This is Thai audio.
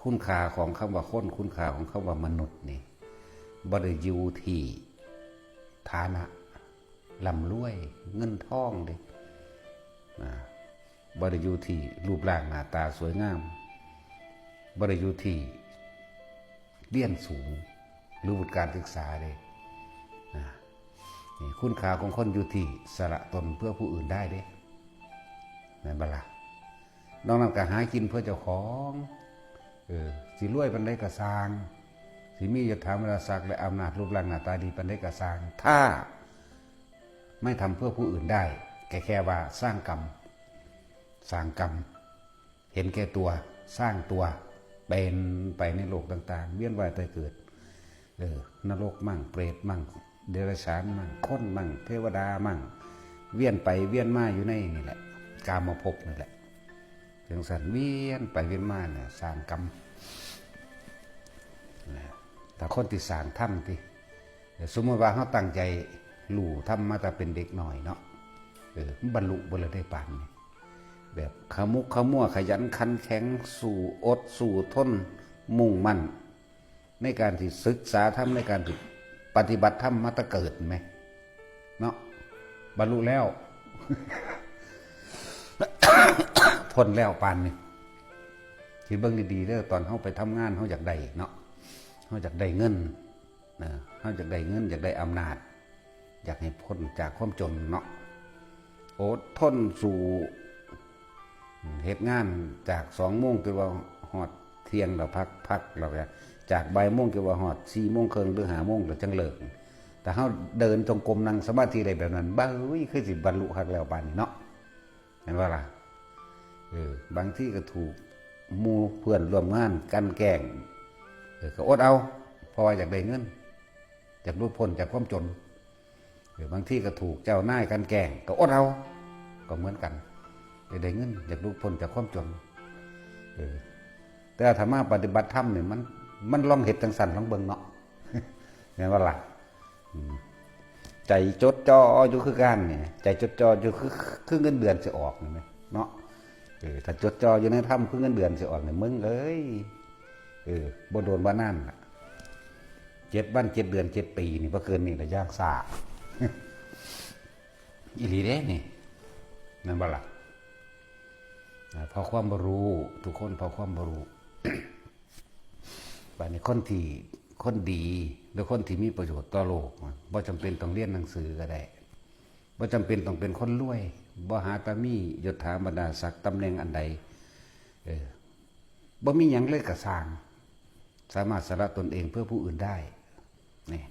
คุณค่าของคำว่าคนคุณค่าของคำว่ามนุษย์นี่บ่ได้อยู่ที่ฐานะร่ำรวยเงินทองเด้บ่ได้อยู่ที่รูปร่างหน้าตาสวยงามบ่ได้อยู่ที่เรียนสูงหรือวุฒิการศึกษาเด้นี่คุณค่าของคนอยู่ที่สละตนเพื่อผู้อื่นได้เด้แม่นบ่ล่ะนอกนั้นก็หากินเพื่อเจ้าของสิรวยปานใดก็สร้างสิมียศถาบรรดาศักดิ์และอำนาจรูปร่างหน้าตาดีปานใดก็สร้างถ้าไม่ทำเพื่อผู้อื่นได้แค่ว่าสร้างกรรมเห็นแก่ตัวสร้างตัวเป็นไปในโลกต่างๆเวียนว่ายตายเกิดนรกมั่งเปรตมั่งเดรัจฉานมั่งคนมั่งเทวดามั่งเวียนไปเวียนมาอยู่ในนี่แหละกามภพนี่แหละจังสันเวียนไปเวียนมาเนี่ยสร้างกรรมแต่คนที่สร้างถ้ำที่สมมติว่าเขาตั้งใจหลู่ทำมาแต่เป็นเด็กหน่อยเนาะบรรลุบรได้ปานนี่แบบขมุกขมัวขยันขันแข็งสู่อดสู่ทนมุ่งมั่นในการที่ศึกษาธรรมในการที่ปฏิบัติธรรมมาตะเกิดไหมเนาะบรรลุแล้ว ทนแล้วปานนี่คิดเบิ่งดีๆเด้อตอนเขาไปทำงานเขาอยากได้เนาะเขาอยากได้เงินเขาอยากได้เงินอยากได้อำนาจอยากให้พ้นจากความจนเนาะอดทนสู่เหตุงานจาก2 โมงจนว่าหอดเที่ยงเราพักเราจากบ่ายโมงจนว่าหอด4 โมงครึ่งหรือ5 โมงเราจังเลิกแต่เขาเดินจงกรมนั่งสมาธิได้แบบนั้นบ้าคือสิบรรลุฮักแล้วปานนี้เนาะเห็นว่าล่ะบางที่ก็ถูกหมู่เพื่อนร่วมงานกันแกล้งก็อดเอาเพราะว่าอยากได้เงินอยากรู้พ้นจากความจนบางที่ก็ถูกเจ้านายกันแกล้งก็อดเอาก็เหมือนกันอยากได้เงินอยากรู้พ้นจากความจนแต่ธรรมะปฏิบัติธรรมเนี่ยมันลองเห็ดจังสันลองเบิ่งเนาะเห็นว่าล่ะใจจดจ่ออยู่คือกันเนี่ยใจจดจ่ออยู่คือเงินเดือนจะออกเห็นไหมเนาะถ้าจดจ่ออยู่ในถ้ำคือเงินเดือนจะออกเนี่ยมึงบ่โดนบ้านนั่น7 วัน 7 เดือน 7 ปีนี่บ่เกินนี่ระยะสาอีหลีเด้นี่นั่นบ่ล่ะพอความบ่รู้ทุกคนพอความบ่รู้ บัดนี้คนดีหรือคนที่มีประโยชน์ต่อโลกบ่จำเป็นต้องเรียนหนังสือก็ได้บ่จำเป็นต้องเป็นคนรวยบ่หาตามียศถาบรรดาศักดิ์ตำแหน่งอันใดบ่มีหยังเลยก็สร้างสามารถสละตนเองเพื่อผู้อื่นได้นี่